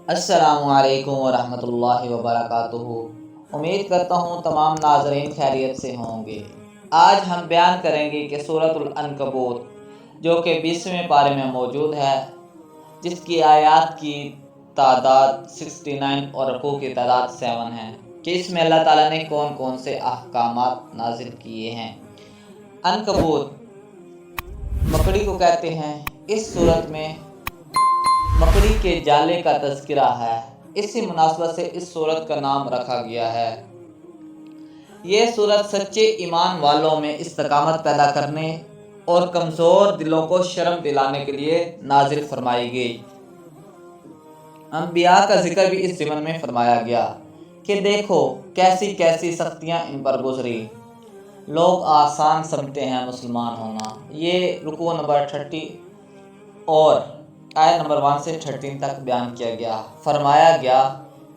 السلام علیکم ورحمۃ اللہ وبرکاتہ۔ امید کرتا ہوں تمام ناظرین خیریت سے ہوں گے۔ آج ہم بیان کریں گے کہ سورۃ العنکبوت جو کہ 20ویں پارے میں موجود ہے، جس کی آیات کی تعداد 69 اور رکوع کی تعداد 7 ہے، کہ اس میں اللہ تعالیٰ نے کون کون سے احکامات نازل کیے ہیں۔ عنکبوت مکڑی کو کہتے ہیں۔ اس صورت میں مکڑی کے جالے کا تذکرہ ہے، اسی مناسبت سے اس سورت کا نام رکھا گیا ہے۔ یہ سورت سچے ایمان والوں میں استقامت پیدا کرنے اور کمزور دلوں کو شرم دلانے کے لیے نازل فرمائی گئی۔ انبیاء کا ذکر بھی اس ضمن میں فرمایا گیا کہ دیکھو کیسی کیسی سختیاں ان پر گزری، لوگ آسان سمجھتے ہیں مسلمان ہونا۔ یہ رکوع نمبر 30 اور آیت نمبر 1 سے 13 تک بیان کیا گیا۔ فرمایا گیا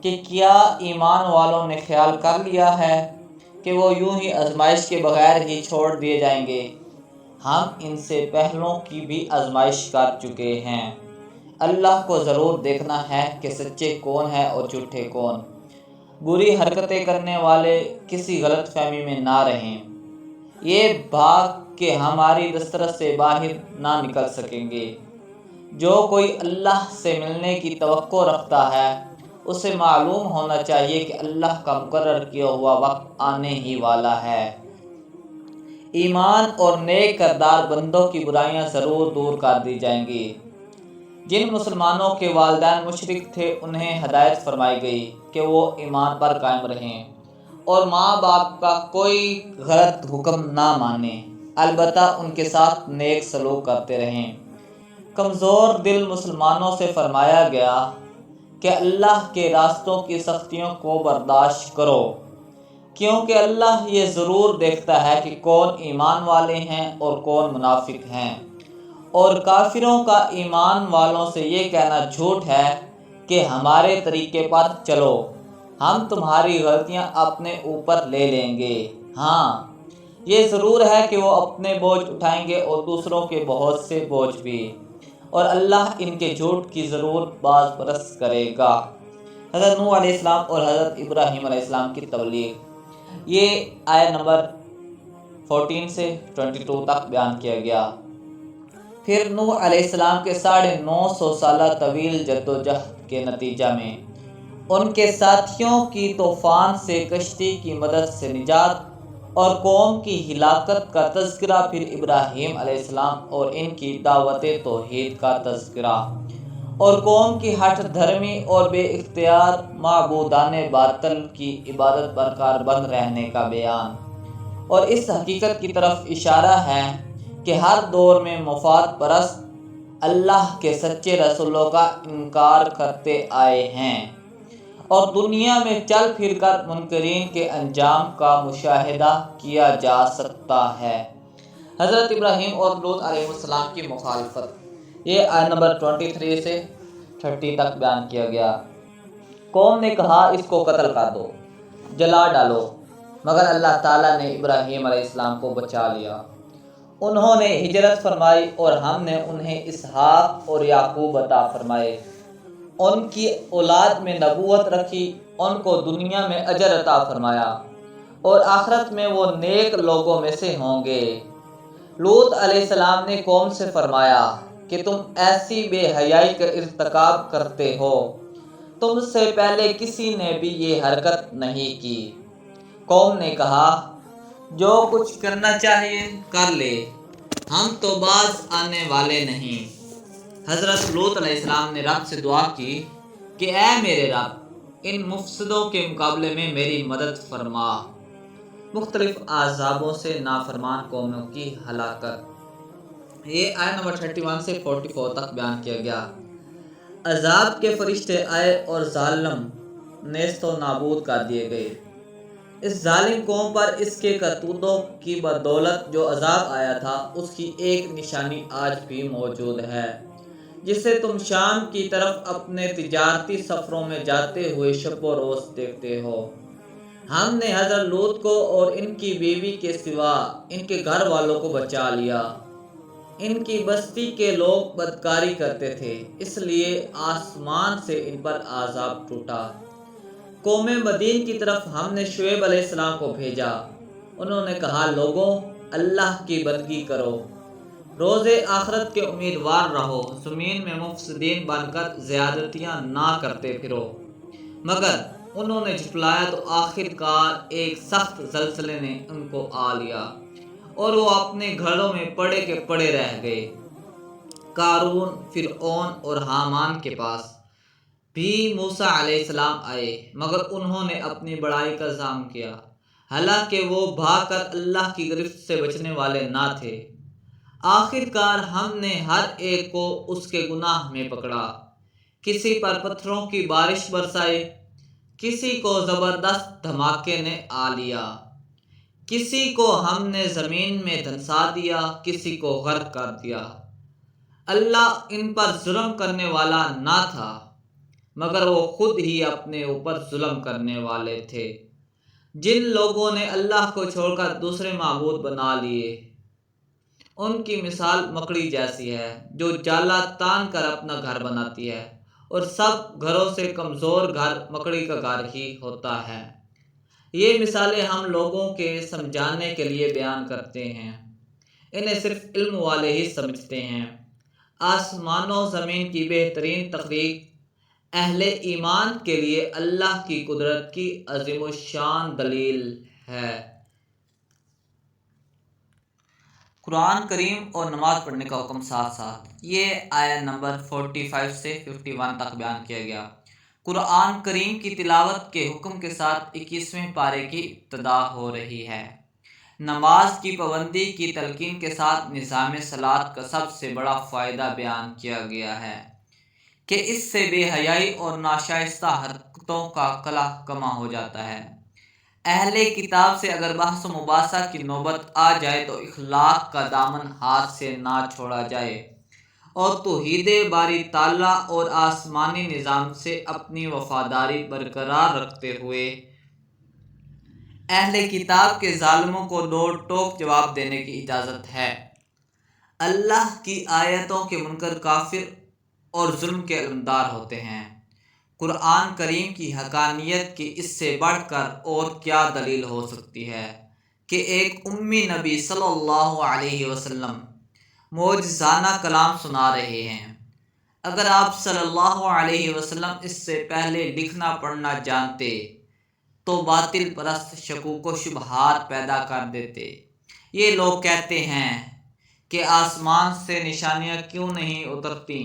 کہ کیا ایمان والوں نے خیال کر لیا ہے کہ وہ یوں ہی آزمائش کے بغیر ہی چھوڑ دیے جائیں گے؟ ہم ان سے پہلوں کی بھی آزمائش کر چکے ہیں۔ اللہ کو ضرور دیکھنا ہے کہ سچے کون ہیں اور جھوٹے کون۔ بری حرکتیں کرنے والے کسی غلط فہمی میں نہ رہیں، یہ بھاگ کے ہماری دسترس سے باہر نہ نکل سکیں گے۔ جو کوئی اللہ سے ملنے کی توقع رکھتا ہے، اسے معلوم ہونا چاہیے کہ اللہ کا مقرر کیا ہوا وقت آنے ہی والا ہے۔ ایمان اور نیک کردار بندوں کی برائیاں ضرور دور کر دی جائیں گی۔ جن مسلمانوں کے والدین مشرک تھے انہیں ہدایت فرمائی گئی کہ وہ ایمان پر قائم رہیں اور ماں باپ کا کوئی غلط حکم نہ مانیں، البتہ ان کے ساتھ نیک سلوک کرتے رہیں۔ کمزور دل مسلمانوں سے فرمایا گیا کہ اللہ کے راستوں کی سختیوں کو برداشت کرو، کیونکہ اللہ یہ ضرور دیکھتا ہے کہ کون ایمان والے ہیں اور کون منافق ہیں، اور کافروں کا ایمان والوں سے یہ کہنا جھوٹ ہے کہ ہمارے طریقے پر چلو، ہم تمہاری غلطیاں اپنے اوپر لے لیں گے۔ ہاں، یہ ضرور ہے کہ وہ اپنے بوجھ اٹھائیں گے اور دوسروں کے بہت سے بوجھ بھی، اور اللہ ان کے جھوٹ کی ضرور باز پرست کرے گا۔ حضرت نوح علیہ السلام اور حضرت ابراہیم علیہ السلام کی تبلیغ، یہ آیت نمبر 14 سے 22 تک بیان کیا گیا۔ پھر نوح علیہ السلام کے 950 سالہ طویل جدوجہد کے نتیجہ میں ان کے ساتھیوں کی طوفان سے کشتی کی مدد سے نجات اور قوم کی ہلاکت کا تذکرہ، پھر ابراہیم علیہ السلام اور ان کی دعوت توحید کا تذکرہ، اور قوم کی ہٹ دھرمی اور بے اختیار معبودان باطل کی عبادت پر کاربند رہنے کا بیان، اور اس حقیقت کی طرف اشارہ ہے کہ ہر دور میں مفاد پرست اللہ کے سچے رسولوں کا انکار کرتے آئے ہیں، اور دنیا میں چل پھر کر منکرین کے انجام کا مشاہدہ کیا جا سکتا ہے۔ حضرت ابراہیم اور لوط علیہ السلام کی مخالفت، یہ آیت نمبر 23 سے 30 تک بیان کیا گیا۔ قوم نے کہا اس کو قتل کر دو، جلا ڈالو، مگر اللہ تعالیٰ نے ابراہیم علیہ السلام کو بچا لیا۔ انہوں نے ہجرت فرمائی اور ہم نے انہیں اسحاق اور یعقوب عطا فرمائے۔ ان کی اولاد میں نبوت رکھی، ان کو دنیا میں اجر عطا فرمایا، اور آخرت میں وہ نیک لوگوں میں سے ہوں گے۔ لوط علیہ السلام نے قوم سے فرمایا کہ تم ایسی بے حیائی کا ارتکاب کرتے ہو، تم سے پہلے کسی نے بھی یہ حرکت نہیں کی۔ قوم نے کہا جو کچھ کرنا چاہیے کر لے، ہم تو باز آنے والے نہیں۔ حضرت لوط علیہ السلام نے رب سے دعا کی کہ اے میرے رب، ان مفسدوں کے مقابلے میں میری مدد فرما۔ مختلف عذابوں سے نافرمان قوموں کی ہلاکت، یہ آیت نمبر 31 سے 44 تک بیان کیا گیا۔ عذاب کے فرشتے آئے اور ظالم نیست و نابود کر دیے گئے۔ اس ظالم قوم پر اس کے کرتوتوں کی بدولت جو عذاب آیا تھا، اس کی ایک نشانی آج بھی موجود ہے، جسے تم شام کی طرف اپنے تجارتی سفروں میں جاتے ہوئے شب و روز دیکھتے ہو۔ ہم نے حضرت لوط کو اور ان کی بیوی کے سوا ان کے گھر والوں کو بچا لیا۔ ان کی بستی کے لوگ بدکاری کرتے تھے، اس لیے آسمان سے ان پر عذاب ٹوٹا۔ قوم مدین کی طرف ہم نے شعیب علیہ السلام کو بھیجا۔ انہوں نے کہا، لوگوں، اللہ کی بندگی کرو، روز آخرت کے امیدوار رہو، زمین میں مفسدین بن کر زیادتیاں نہ کرتے پھرو۔ مگر انہوں نے جھٹلایا تو آخر کار ایک سخت زلزلے نے ان کو آ لیا اور وہ اپنے گھروں میں پڑے کے پڑے رہ گئے۔ قارون، فرعون اور حامان کے پاس بھی موسیٰ علیہ السلام آئے، مگر انہوں نے اپنی بڑائی کا ظاہر کیا، حالانکہ وہ بھاگ کر اللہ کی گرفت سے بچنے والے نہ تھے۔ آخر کار ہم نے ہر ایک کو اس کے گناہ میں پکڑا، کسی پر پتھروں کی بارش برسائی، کسی کو زبردست دھماکے نے آ لیا، کسی کو ہم نے زمین میں دھنسا دیا، کسی کو غرق کر دیا۔ اللہ ان پر ظلم کرنے والا نہ تھا، مگر وہ خود ہی اپنے اوپر ظلم کرنے والے تھے۔ جن لوگوں نے اللہ کو چھوڑ کر دوسرے معبود بنا لیے، ان کی مثال مکڑی جیسی ہے جو جالا تان کر اپنا گھر بناتی ہے، اور سب گھروں سے کمزور گھر مکڑی کا گھر ہی ہوتا ہے۔ یہ مثالیں ہم لوگوں کے سمجھانے کے لیے بیان کرتے ہیں، انہیں صرف علم والے ہی سمجھتے ہیں۔ آسمان و زمین کی بہترین تخلیق اہل ایمان کے لیے اللہ کی قدرت کی عظیم الشان دلیل ہے۔ قرآن کریم اور نماز پڑھنے کا حکم ساتھ ساتھ، یہ آیت نمبر 45 سے 51 تک بیان کیا گیا۔ قرآن کریم کی تلاوت کے حکم کے ساتھ 21ویں پارے کی ابتدا ہو رہی ہے۔ نماز کی پابندی کی تلقین کے ساتھ نظام صلاۃ کا سب سے بڑا فائدہ بیان کیا گیا ہے کہ اس سے بے حیائی اور ناشائستہ حرکتوں کا خلا کما ہو جاتا ہے۔ اہل کتاب سے اگر بحث و مباحثہ کی نوبت آ جائے تو اخلاق کا دامن ہاتھ سے نہ چھوڑا جائے اور توحید باری تعالیٰ اور آسمانی نظام سے اپنی وفاداری برقرار رکھتے ہوئے اہل کتاب کے ظالموں کو ڈور ٹوک جواب دینے کی اجازت ہے۔ اللہ کی آیتوں کے منکر کافر اور ظلم کے علمدار ہوتے ہیں۔ قرآن کریم کی حقانیت کی اس سے بڑھ کر اور کیا دلیل ہو سکتی ہے کہ ایک امی نبی صلی اللہ علیہ وسلم معجزانہ کلام سنا رہے ہیں۔ اگر آپ صلی اللہ علیہ وسلم اس سے پہلے لکھنا پڑھنا جانتے تو باطل پرست شکوک و شبہات پیدا کر دیتے۔ یہ لوگ کہتے ہیں کہ آسمان سے نشانیاں کیوں نہیں اترتی؟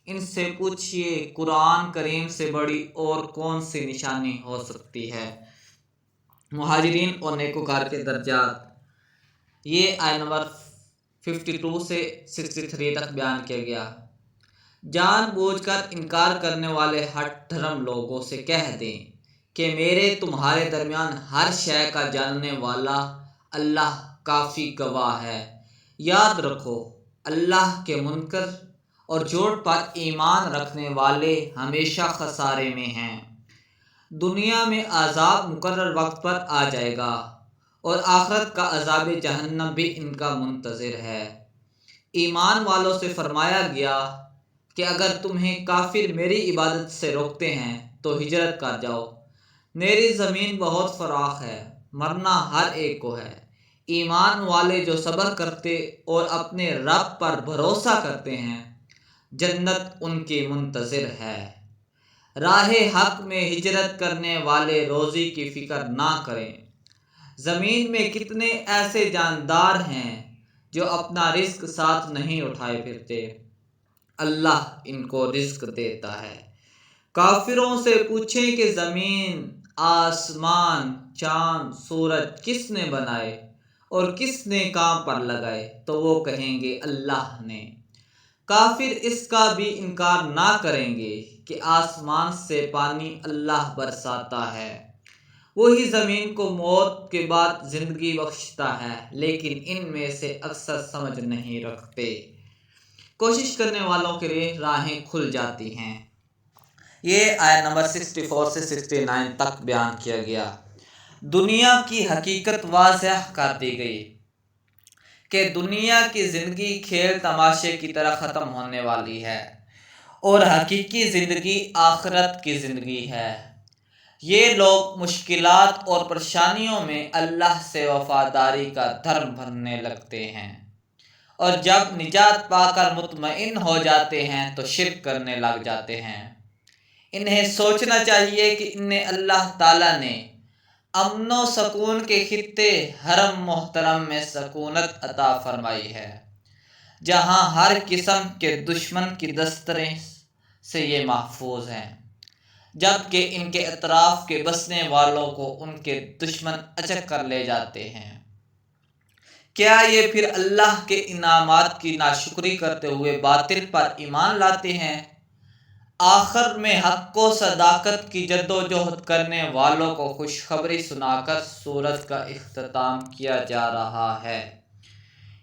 ان سے پوچھئے، قرآن کریم سے بڑی اور کون سی نشانی ہو سکتی ہے؟ مہاجرین اور نیکوکار کے درجات، یہ آیت نمبر 52 سے 63 تک بیان کیا گیا۔ جان بوجھ کر انکار کرنے والے ہٹ دھرم لوگوں سے کہہ دیں کہ میرے تمہارے درمیان ہر شے کا جاننے والا اللہ کافی گواہ ہے۔ یاد رکھو، اللہ کے منکر اور جھوٹ پر ایمان رکھنے والے ہمیشہ خسارے میں ہیں۔ دنیا میں عذاب مقرر وقت پر آ جائے گا اور آخرت کا عذاب جہنم بھی ان کا منتظر ہے۔ ایمان والوں سے فرمایا گیا کہ اگر تمہیں کافر میری عبادت سے روکتے ہیں تو ہجرت کر جاؤ، میری زمین بہت فراخ ہے، مرنا ہر ایک کو ہے۔ ایمان والے جو صبر کرتے اور اپنے رب پر بھروسہ کرتے ہیں، جنت ان کی منتظر ہے۔ راہ حق میں ہجرت کرنے والے روزی کی فکر نہ کریں۔ زمین میں کتنے ایسے جاندار ہیں جو اپنا رزق ساتھ نہیں اٹھائے پھرتے، اللہ ان کو رزق دیتا ہے۔ کافروں سے پوچھیں کہ زمین، آسمان، چاند، سورج کس نے بنائے اور کس نے کام پر لگائے؟ تو وہ کہیں گے اللہ نے۔ کافر اس کا بھی انکار نہ کریں گے کہ آسمان سے پانی اللہ برساتا ہے، وہی زمین کو موت کے بعد زندگی بخشتا ہے، لیکن ان میں سے اکثر سمجھ نہیں رکھتے۔ کوشش کرنے والوں کے لیے راہیں کھل جاتی ہیں۔ یہ آیت نمبر 64 سے 69 تک بیان کیا گیا۔ دنیا کی حقیقت واضح کر دی گئی کہ دنیا کی زندگی کھیل تماشے کی طرح ختم ہونے والی ہے اور حقیقی زندگی آخرت کی زندگی ہے۔ یہ لوگ مشکلات اور پریشانیوں میں اللہ سے وفاداری کا دھرم بھرنے لگتے ہیں، اور جب نجات پا کر مطمئن ہو جاتے ہیں تو شرک کرنے لگ جاتے ہیں۔ انہیں سوچنا چاہیے کہ انہیں اللہ تعالیٰ نے امن و سکون کے خطے حرم محترم میں سکونت عطا فرمائی ہے، جہاں ہر قسم کے دشمن کی دستریں سے یہ محفوظ ہیں، جبکہ ان کے اطراف کے بسنے والوں کو ان کے دشمن اچک کر لے جاتے ہیں۔ کیا یہ پھر اللہ کے انعامات کی ناشکری کرتے ہوئے باطل پر ایمان لاتے ہیں؟ آخر میں حق و صداقت کی جدوجہد کرنے والوں کو خوشخبری سنا کر سورت کا اختتام کیا جا رہا ہے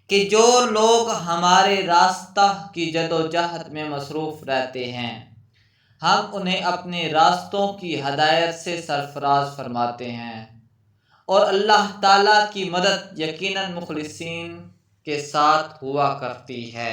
کہ جو لوگ ہمارے راستہ کی جدوجہد میں مصروف رہتے ہیں، ہم انہیں اپنے راستوں کی ہدایت سے سرفراز فرماتے ہیں، اور اللہ تعالیٰ کی مدد یقیناً مخلصین کے ساتھ ہوا کرتی ہے۔